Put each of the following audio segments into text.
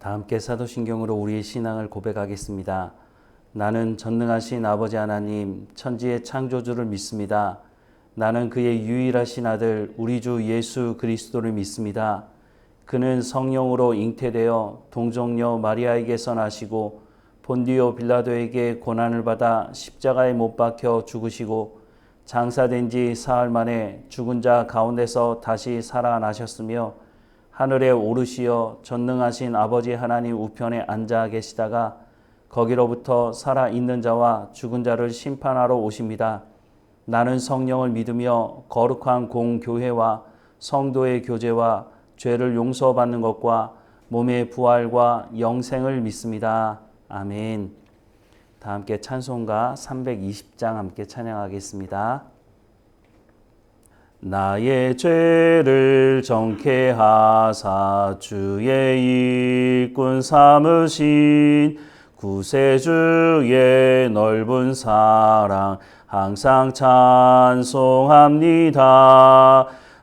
다 함께 사도신경으로 우리의 신앙을 고백하겠습니다. 나는 전능하신 아버지 하나님, 천지의 창조주를 믿습니다. 나는 그의 유일하신 아들 우리 주 예수 그리스도를 믿습니다. 그는 성령으로 잉태되어 동정녀 마리아에게서 나시고 본디오 빌라도에게 고난을 받아 십자가에 못 박혀 죽으시고 장사된 지 사흘 만에 죽은 자 가운데서 다시 살아나셨으며 하늘에 오르시어 전능하신 아버지 하나님 우편에 앉아 계시다가 거기로부터 살아있는 자와 죽은 자를 심판하러 오십니다. 나는 성령을 믿으며 거룩한 공교회와 성도의 교제와 죄를 용서받는 것과 몸의 부활과 영생을 믿습니다. 아멘. 다 함께 찬송가 320장 함께 찬양하겠습니다. 나의 죄를 정케 하사 주의 일꾼 삼으신 구세주의 넓은 사랑 항상 찬송합니다.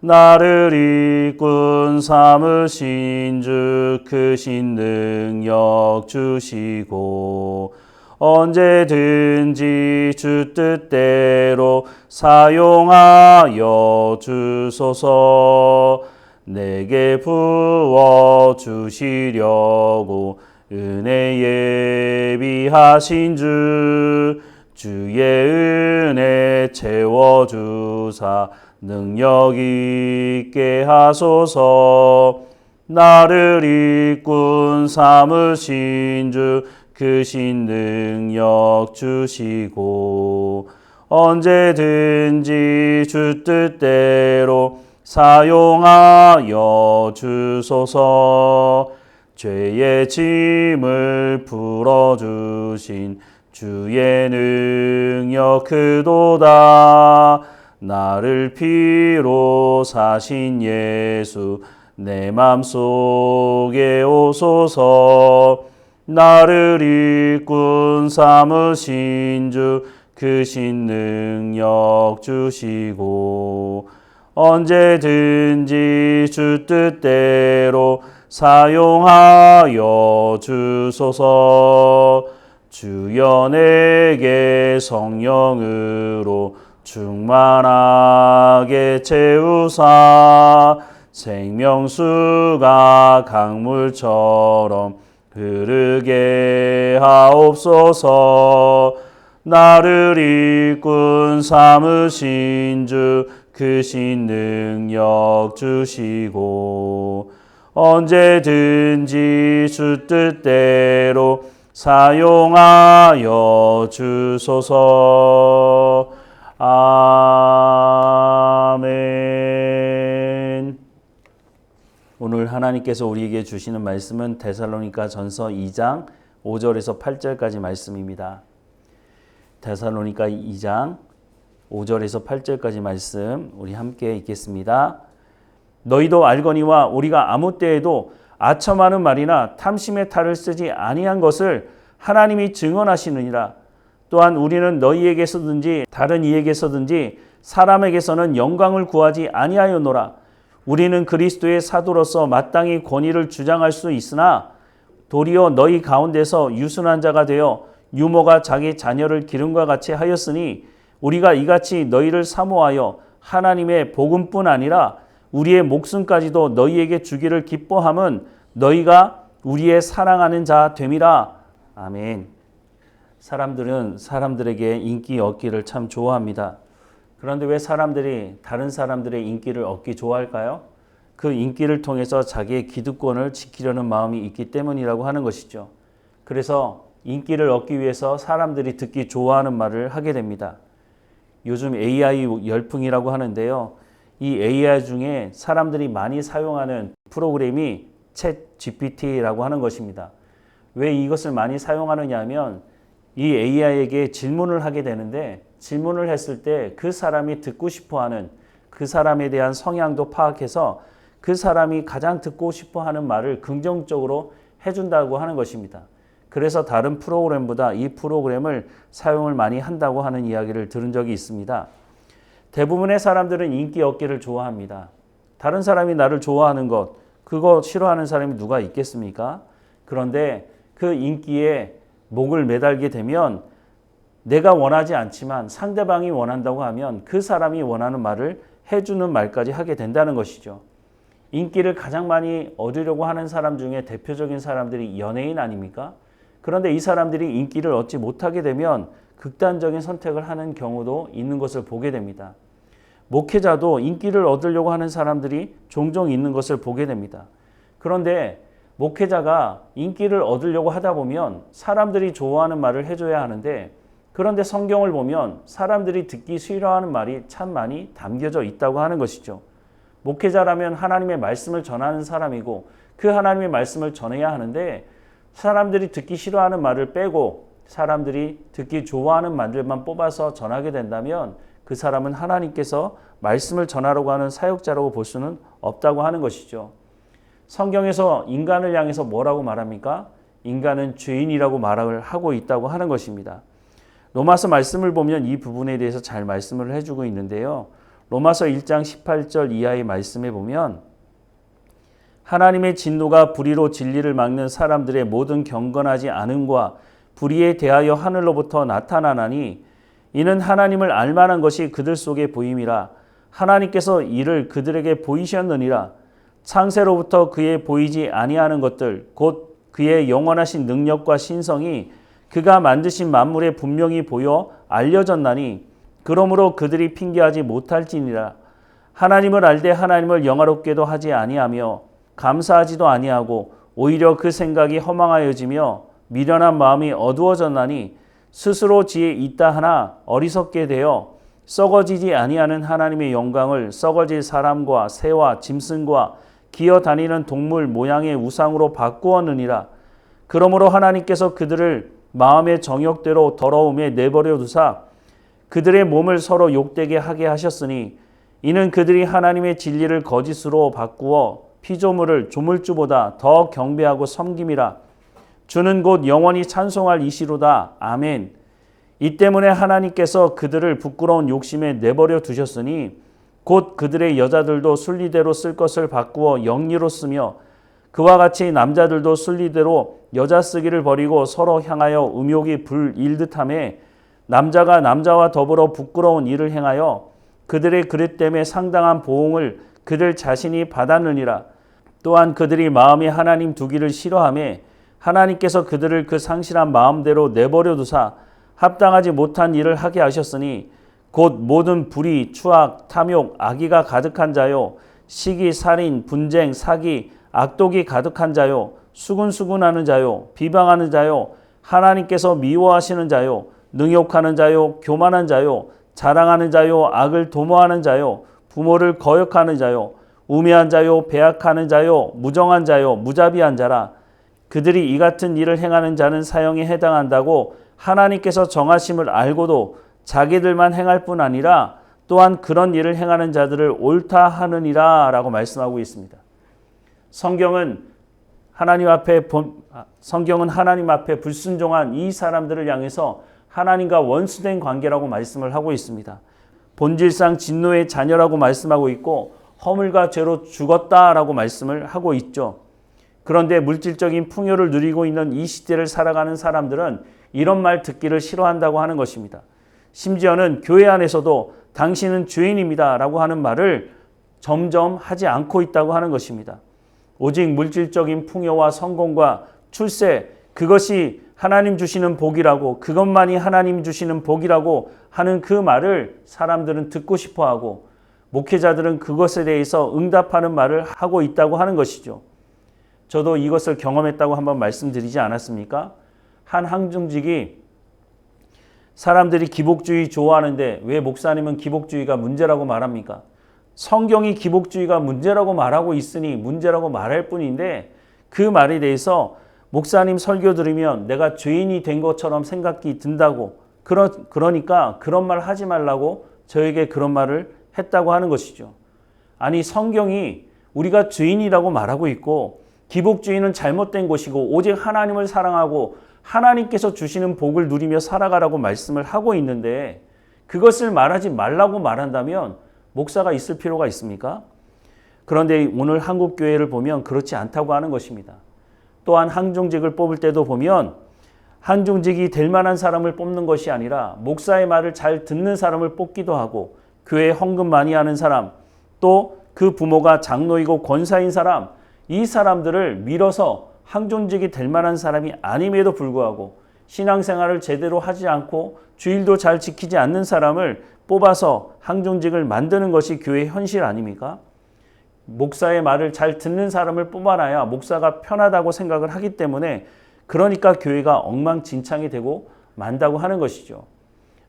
나를 일꾼 삼으신 주 크신 능력 주시고 언제든지 주 뜻대로 사용하여 주소서. 내게 부어 주시려고 은혜 예비하신 주 주의 은혜 채워주사 능력 있게 하소서. 나를 일꾼 삼으신 주 크신 능력 주시고 언제든지 주 뜻대로 사용하여 주소서. 죄의 짐을 풀어주신 주의 능력 크도다. 나를 피로 사신 예수 내 맘속에 오소서. 나를 일꾼 삼으신 주 크신 능력 주시고 언제든지 주 뜻대로 사용하여 주소서. 주여 내게 성령으로 충만하게 채우사 생명수가 강물처럼 흐르게 하옵소서. 나를 일꾼 삼으신 주 크신 능력 주시고 언제든지 주 뜻대로 사용하여 주소서. 아멘. 오늘 하나님께서 우리에게 주시는 말씀은 데살로니가 전서 2장 5절에서 8절까지 말씀입니다. 데살로니가 2장 5절에서 8절까지 말씀 우리 함께 읽겠습니다. 너희도 알거니와 우리가 아무 때에도 아첨하는 말이나 탐심의 탈을 쓰지 아니한 것을 하나님이 증언하시느니라. 또한 우리는 너희에게서든지 다른 이에게서든지 사람에게서는 영광을 구하지 아니하였노라. 우리는 그리스도의 사도로서 마땅히 권위를 주장할 수 있으나 도리어 너희 가운데서 유순한 자가 되어 유모가 자기 자녀를 기름과 같이 하였으니 우리가 이같이 너희를 사모하여 하나님의 복음뿐 아니라 우리의 목숨까지도 너희에게 주기를 기뻐함은 너희가 우리의 사랑하는 자 됨이라. 아멘. 사람들은 사람들에게 인기 얻기를 참 좋아합니다. 그런데 왜 사람들이 다른 사람들의 인기를 얻기 좋아할까요? 그 인기를 통해서 자기의 기득권을 지키려는 마음이 있기 때문이라고 하는 것이죠. 그래서 인기를 얻기 위해서 사람들이 듣기 좋아하는 말을 하게 됩니다. 요즘 AI 열풍이라고 하는데요. 이 AI 중에 사람들이 많이 사용하는 프로그램이 챗 GPT라고 하는 것입니다. 왜 이것을 많이 사용하느냐 하면 이 AI에게 질문을 하게 되는데 질문을 했을 때 그 사람이 듣고 싶어하는 그 사람에 대한 성향도 파악해서 그 사람이 가장 듣고 싶어하는 말을 긍정적으로 해준다고 하는 것입니다. 그래서 다른 프로그램보다 이 프로그램을 사용을 많이 한다고 하는 이야기를 들은 적이 있습니다. 대부분의 사람들은 인기 얻기를 좋아합니다. 다른 사람이 나를 좋아하는 것, 그거 싫어하는 사람이 누가 있겠습니까? 그런데 그 인기에 목을 매달게 되면 내가 원하지 않지만 상대방이 원한다고 하면 그 사람이 원하는 말을 해주는 말까지 하게 된다는 것이죠. 인기를 가장 많이 얻으려고 하는 사람 중에 대표적인 사람들이 연예인 아닙니까? 그런데 이 사람들이 인기를 얻지 못하게 되면 극단적인 선택을 하는 경우도 있는 것을 보게 됩니다. 목회자도 인기를 얻으려고 하는 사람들이 종종 있는 것을 보게 됩니다. 그런데 목회자가 인기를 얻으려고 하다 보면 사람들이 좋아하는 말을 해줘야 하는데, 그런데 성경을 보면 사람들이 듣기 싫어하는 말이 참 많이 담겨져 있다고 하는 것이죠. 목회자라면 하나님의 말씀을 전하는 사람이고 그 하나님의 말씀을 전해야 하는데, 사람들이 듣기 싫어하는 말을 빼고 사람들이 듣기 좋아하는 말들만 뽑아서 전하게 된다면 그 사람은 하나님께서 말씀을 전하려고 하는 사역자라고 볼 수는 없다고 하는 것이죠. 성경에서 인간을 향해서 뭐라고 말합니까? 인간은 죄인이라고 말을 하고 있다고 하는 것입니다. 로마서 말씀을 보면 이 부분에 대해서 잘 말씀을 해주고 있는데요. 로마서 1장 18절 이하의 말씀에 보면 하나님의 진노가 불의로 진리를 막는 사람들의 모든 경건하지 않음과 불의에 대하여 하늘로부터 나타나나니 이는 하나님을 알만한 것이 그들 속에 보임이라. 하나님께서 이를 그들에게 보이셨느니라. 창세로부터 그의 보이지 아니하는 것들 곧 그의 영원하신 능력과 신성이 그가 만드신 만물에 분명히 보여 알려졌나니 그러므로 그들이 핑계하지 못할지니라. 하나님을 알되 하나님을 영화롭게도 하지 아니하며 감사하지도 아니하고 오히려 그 생각이 허망하여지며 미련한 마음이 어두워졌나니 스스로 지혜 있다 하나 어리석게 되어 썩어지지 아니하는 하나님의 영광을 썩어질 사람과 새와 짐승과 기어 다니는 동물 모양의 우상으로 바꾸었느니라. 그러므로 하나님께서 그들을 마음의 정욕대로 더러움에 내버려 두사 그들의 몸을 서로 욕되게 하게 하셨으니 이는 그들이 하나님의 진리를 거짓으로 바꾸어 피조물을 조물주보다 더 경배하고 섬김이라. 주는 곧 영원히 찬송할 이시로다. 아멘. 이 때문에 하나님께서 그들을 부끄러운 욕심에 내버려 두셨으니 곧 그들의 여자들도 순리대로 쓸 것을 바꾸어 영리로 쓰며 그와 같이 남자들도 순리대로 여자 쓰기를 버리고 서로 향하여 음욕이 불일듯하며 남자가 남자와 더불어 부끄러운 일을 행하여 그들의 그릇 때문에 상당한 보응을 그들 자신이 받았느니라. 또한 그들이 마음에 하나님 두기를 싫어하며 하나님께서 그들을 그 상실한 마음대로 내버려 두사 합당하지 못한 일을 하게 하셨으니 곧 모든 불의, 추악, 탐욕, 악의가 가득한 자요 시기, 살인, 분쟁, 사기, 악독이 가득한 자요 수군수군하는 자요 비방하는 자요 하나님께서 미워하시는 자요 능욕하는 자요 교만한 자요 자랑하는 자요 악을 도모하는 자요 부모를 거역하는 자요 우매한 자요 배악하는 자요 무정한 자요 무자비한 자라. 그들이 이 같은 일을 행하는 자는 사형에 해당한다고 하나님께서 정하심을 알고도 자기들만 행할 뿐 아니라 또한 그런 일을 행하는 자들을 옳다 하느니라 라고 말씀하고 있습니다. 성경은 하나님 앞에 불순종한 이 사람들을 향해서 하나님과 원수된 관계라고 말씀을 하고 있습니다. 본질상 진노의 자녀라고 말씀하고 있고 허물과 죄로 죽었다라고 말씀을 하고 있죠. 그런데 물질적인 풍요를 누리고 있는 이 시대를 살아가는 사람들은 이런 말 듣기를 싫어한다고 하는 것입니다. 심지어는 교회 안에서도 당신은 죄인입니다 라고 하는 말을 점점 하지 않고 있다고 하는 것입니다. 오직 물질적인 풍요와 성공과 출세, 그것이 하나님 주시는 복이라고, 그것만이 하나님 주시는 복이라고 하는 그 말을 사람들은 듣고 싶어하고 목회자들은 그것에 대해서 응답하는 말을 하고 있다고 하는 것이죠. 저도 이것을 경험했다고 한번 말씀드리지 않았습니까? 한 항중직이 사람들이 기복주의 좋아하는데 왜 목사님은 기복주의가 문제라고 말합니까? 성경이 기복주의가 문제라고 말하고 있으니 문제라고 말할 뿐인데 그 말에 대해서 목사님 설교 들으면 내가 죄인이 된 것처럼 생각이 든다고 그러니까 그런 말 하지 말라고 저에게 그런 말을 했다고 하는 것이죠. 아니 성경이 우리가 죄인이라고 말하고 있고 기복주의는 잘못된 것이고 오직 하나님을 사랑하고 하나님께서 주시는 복을 누리며 살아가라고 말씀을 하고 있는데 그것을 말하지 말라고 말한다면 목사가 있을 필요가 있습니까? 그런데 오늘 한국교회를 보면 그렇지 않다고 하는 것입니다. 또한 항종직을 뽑을 때도 보면 항종직이 될 만한 사람을 뽑는 것이 아니라 목사의 말을 잘 듣는 사람을 뽑기도 하고 교회에 헌금 많이 하는 사람, 또 그 부모가 장로이고 권사인 사람, 이 사람들을 밀어서 항종직이 될 만한 사람이 아님에도 불구하고 신앙생활을 제대로 하지 않고 주일도 잘 지키지 않는 사람을 뽑아서 항종직을 만드는 것이 교회의 현실 아닙니까? 목사의 말을 잘 듣는 사람을 뽑아놔야 목사가 편하다고 생각을 하기 때문에 그러니까 교회가 엉망진창이 되고 만다고 하는 것이죠.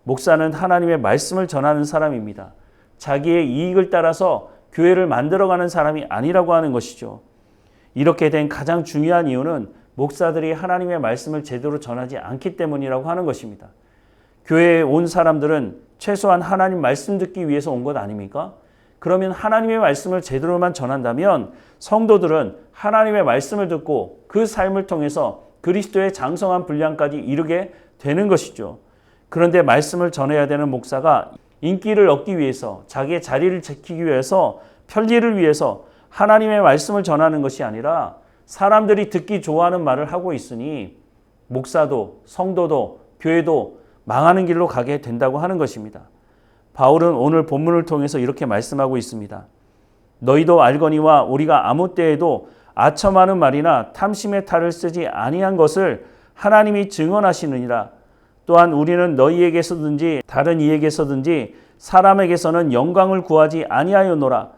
목사는 하나님의 말씀을 전하는 사람입니다. 자기의 이익을 따라서 교회를 만들어가는 사람이 아니라고 하는 것이죠. 이렇게 된 가장 중요한 이유는 목사들이 하나님의 말씀을 제대로 전하지 않기 때문이라고 하는 것입니다. 교회에 온 사람들은 최소한 하나님 말씀 듣기 위해서 온 것 아닙니까? 그러면 하나님의 말씀을 제대로만 전한다면 성도들은 하나님의 말씀을 듣고 그 삶을 통해서 그리스도의 장성한 분량까지 이르게 되는 것이죠. 그런데 말씀을 전해야 되는 목사가 인기를 얻기 위해서, 자기의 자리를 지키기 위해서, 편리를 위해서 하나님의 말씀을 전하는 것이 아니라 사람들이 듣기 좋아하는 말을 하고 있으니 목사도 성도도 교회도 망하는 길로 가게 된다고 하는 것입니다. 바울은 오늘 본문을 통해서 이렇게 말씀하고 있습니다. 너희도 알거니와 우리가 아무 때에도 아첨하는 말이나 탐심의 탈을 쓰지 아니한 것을 하나님이 증언하시느니라. 또한 우리는 너희에게서든지 다른 이에게서든지 사람에게서는 영광을 구하지 아니하였노라.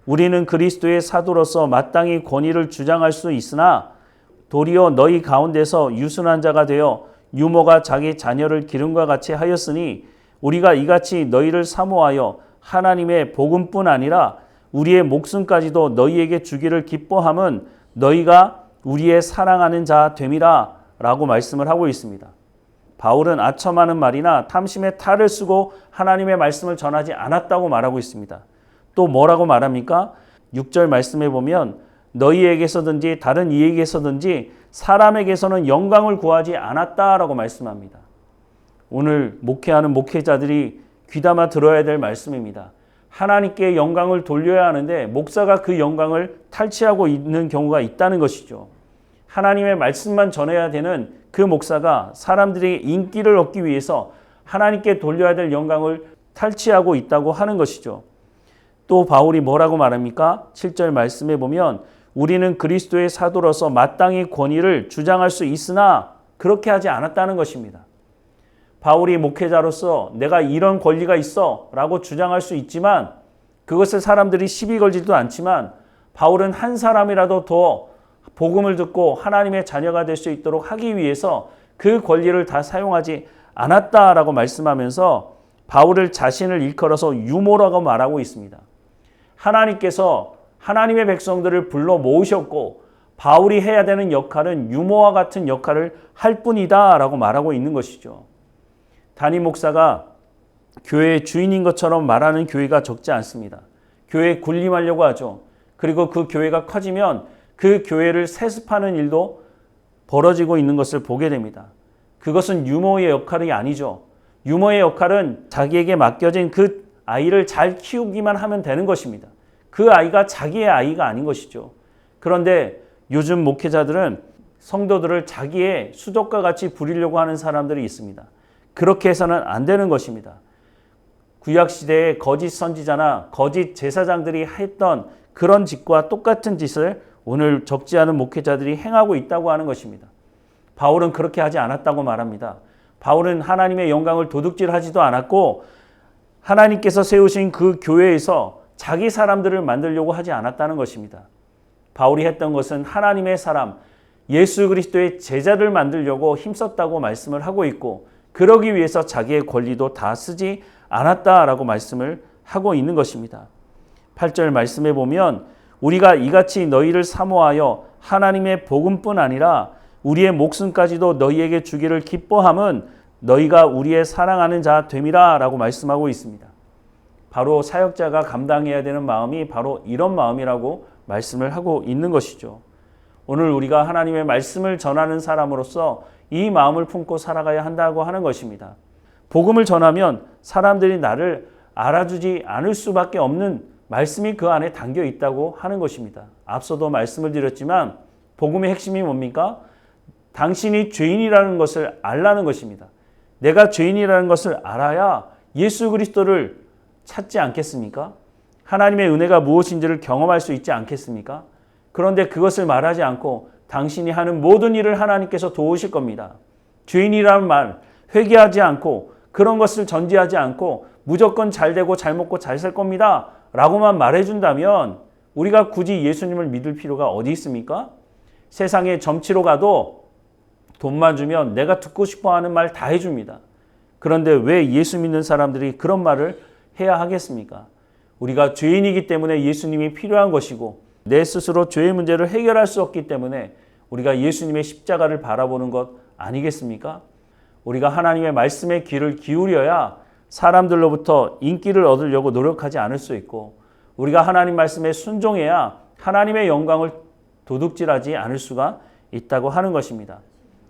우리는 그리스도의 사도로서 마땅히 권위를 주장할 수 있으나 도리어 너희 가운데서 유순한 자가 되어 유모가 자기 자녀를 기름과 같이 하였으니 우리가 이같이 너희를 사모하여 하나님의 복음뿐 아니라 우리의 목숨까지도 너희에게 주기를 기뻐함은 너희가 우리의 사랑하는 자 됨이라 라고 말씀을 하고 있습니다. 바울은 아첨하는 말이나 탐심의 탈을 쓰고 하나님의 말씀을 전하지 않았다고 말하고 있습니다. 또 뭐라고 말합니까? 6절 말씀에 보면 너희에게서든지 다른 이에게서든지 사람에게서는 영광을 구하지 않았다라고 말씀합니다. 오늘 목회하는 목회자들이 귀담아 들어야 될 말씀입니다. 하나님께 영광을 돌려야 하는데 목사가 그 영광을 탈취하고 있는 경우가 있다는 것이죠. 하나님의 말씀만 전해야 되는 그 목사가 사람들에게 인기를 얻기 위해서 하나님께 돌려야 될 영광을 탈취하고 있다고 하는 것이죠. 또 바울이 뭐라고 말합니까? 7절 말씀에 보면 우리는 그리스도의 사도로서 마땅히 권위를 주장할 수 있으나 그렇게 하지 않았다는 것입니다. 바울이 목회자로서 내가 이런 권리가 있어 라고 주장할 수 있지만 그것을 사람들이 시비 걸지도 않지만 바울은 한 사람이라도 더 복음을 듣고 하나님의 자녀가 될 수 있도록 하기 위해서 그 권리를 다 사용하지 않았다라고 말씀하면서 바울을 자신을 일컬어서 유모라고 말하고 있습니다. 하나님께서 하나님의 백성들을 불러 모으셨고 바울이 해야 되는 역할은 유모와 같은 역할을 할 뿐이다 라고 말하고 있는 것이죠. 담임 목사가 교회의 주인인 것처럼 말하는 교회가 적지 않습니다. 교회에 군림하려고 하죠. 그리고 그 교회가 커지면 그 교회를 세습하는 일도 벌어지고 있는 것을 보게 됩니다. 그것은 유모의 역할이 아니죠. 유모의 역할은 자기에게 맡겨진 그 아이를 잘 키우기만 하면 되는 것입니다. 그 아이가 자기의 아이가 아닌 것이죠. 그런데 요즘 목회자들은 성도들을 자기의 수족과 같이 부리려고 하는 사람들이 있습니다. 그렇게 해서는 안 되는 것입니다. 구약시대의 거짓 선지자나 거짓 제사장들이 했던 그런 짓과 똑같은 짓을 오늘 적지 않은 목회자들이 행하고 있다고 하는 것입니다. 바울은 그렇게 하지 않았다고 말합니다. 바울은 하나님의 영광을 도둑질하지도 않았고 하나님께서 세우신 그 교회에서 자기 사람들을 만들려고 하지 않았다는 것입니다. 바울이 했던 것은 하나님의 사람, 예수 그리스도의 제자를 만들려고 힘썼다고 말씀을 하고 있고 그러기 위해서 자기의 권리도 다 쓰지 않았다라고 말씀을 하고 있는 것입니다. 8절 말씀에 보면 우리가 이같이 너희를 사모하여 하나님의 복음뿐 아니라 우리의 목숨까지도 너희에게 주기를 기뻐함은 너희가 우리의 사랑하는 자 됨이라 라고 말씀하고 있습니다. 바로 사역자가 감당해야 되는 마음이 바로 이런 마음이라고 말씀을 하고 있는 것이죠. 오늘 우리가 하나님의 말씀을 전하는 사람으로서 이 마음을 품고 살아가야 한다고 하는 것입니다. 복음을 전하면 사람들이 나를 알아주지 않을 수밖에 없는 말씀이 그 안에 담겨 있다고 하는 것입니다. 앞서도 말씀을 드렸지만 복음의 핵심이 뭡니까? 당신이 죄인이라는 것을 알라는 것입니다. 내가 죄인이라는 것을 알아야 예수 그리스도를 찾지 않겠습니까? 하나님의 은혜가 무엇인지를 경험할 수 있지 않겠습니까? 그런데 그것을 말하지 않고 당신이 하는 모든 일을 하나님께서 도우실 겁니다. 죄인이라는 말 회개하지 않고 그런 것을 전제하지 않고 무조건 잘 되고 잘 먹고 잘 살 겁니다 라고만 말해준다면 우리가 굳이 예수님을 믿을 필요가 어디 있습니까? 세상에 점치러 가도 돈만 주면 내가 듣고 싶어하는 말 다 해줍니다. 그런데 왜 예수 믿는 사람들이 그런 말을 해야 하겠습니까? 우리가 죄인이기 때문에 예수님이 필요한 것이고 내 스스로 죄의 문제를 해결할 수 없기 때문에 우리가 예수님의 십자가를 바라보는 것 아니겠습니까? 우리가 하나님의 말씀에 귀를 기울여야 사람들로부터 인기를 얻으려고 노력하지 않을 수 있고 우리가 하나님 말씀에 순종해야 하나님의 영광을 도둑질하지 않을 수가 있다고 하는 것입니다.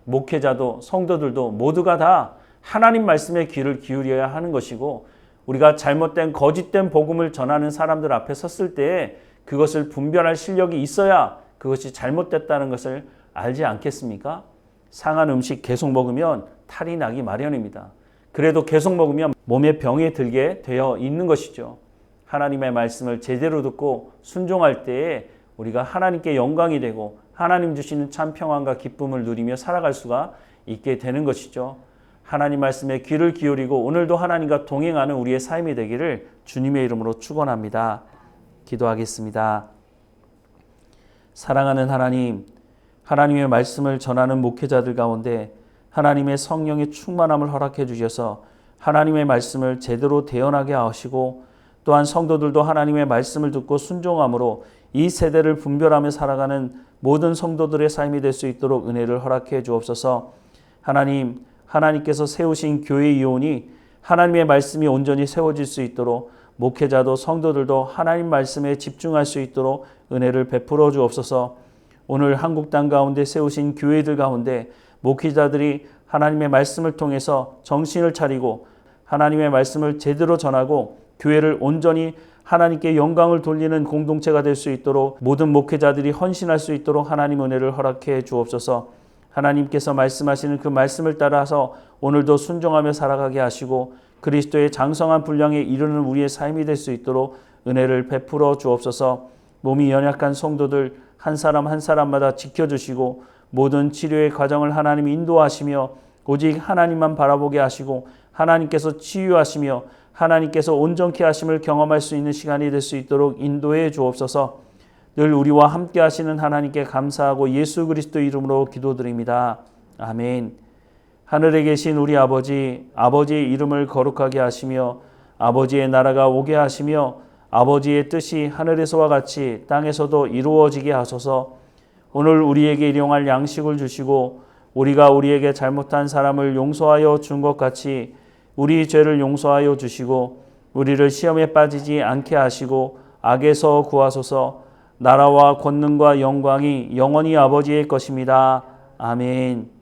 목회자도 성도들도 모두가 다 하나님 말씀에 귀를 기울여야 하는 것이고 우리가 잘못된 거짓된 복음을 전하는 사람들 앞에 섰을 때에 그것을 분별할 실력이 있어야 그것이 잘못됐다는 것을 알지 않겠습니까? 상한 음식 계속 먹으면 탈이 나기 마련입니다. 그래도 계속 먹으면 몸에 병에 들게 되어 있는 것이죠. 하나님의 말씀을 제대로 듣고 순종할 때에 우리가 하나님께 영광이 되고 하나님 주시는 참 평안과 기쁨을 누리며 살아갈 수가 있게 되는 것이죠. 하나님 말씀에 귀를 기울이고 오늘도 하나님과 동행하는 우리의 삶이 되기를 주님의 이름으로 축원합니다. 기도하겠습니다. 사랑하는 하나님, 하나님의 말씀을 전하는 목회자들 가운데 하나님의 성령의 충만함을 허락해 주셔서 하나님의 말씀을 제대로 대언하게 하시고 또한 성도들도 하나님의 말씀을 듣고 순종함으로 이 세대를 분별하며 살아가는 모든 성도들의 삶이 될 수 있도록 은혜를 허락해 주옵소서. 하나님께서 세우신 교회 이혼이 하나님의 말씀이 온전히 세워질 수 있도록 목회자도 성도들도 하나님 말씀에 집중할 수 있도록 은혜를 베풀어 주옵소서. 오늘 한국 땅 가운데 세우신 교회들 가운데 목회자들이 하나님의 말씀을 통해서 정신을 차리고 하나님의 말씀을 제대로 전하고 교회를 온전히 하나님께 영광을 돌리는 공동체가 될 수 있도록 모든 목회자들이 헌신할 수 있도록 하나님 은혜를 허락해 주옵소서. 하나님께서 말씀하시는 그 말씀을 따라서 오늘도 순종하며 살아가게 하시고 그리스도의 장성한 분량에 이르는 우리의 삶이 될 수 있도록 은혜를 베풀어 주옵소서. 몸이 연약한 성도들 한 사람 한 사람마다 지켜주시고 모든 치료의 과정을 하나님이 인도하시며 오직 하나님만 바라보게 하시고 하나님께서 치유하시며 하나님께서 온전케 하심을 경험할 수 있는 시간이 될 수 있도록 인도해 주옵소서. 늘 우리와 함께 하시는 하나님께 감사하고 예수 그리스도 이름으로 기도드립니다. 아멘. 하늘에 계신 우리 아버지, 아버지의 이름을 거룩하게 하시며 아버지의 나라가 오게 하시며 아버지의 뜻이 하늘에서와 같이 땅에서도 이루어지게 하소서. 오늘 우리에게 일용할 양식을 주시고 우리가 우리에게 잘못한 사람을 용서하여 준 것 같이 우리 죄를 용서하여 주시고 우리를 시험에 빠지지 않게 하시고 악에서 구하소서. 나라와 권능과 영광이 영원히 아버지의 것입니다. 아멘.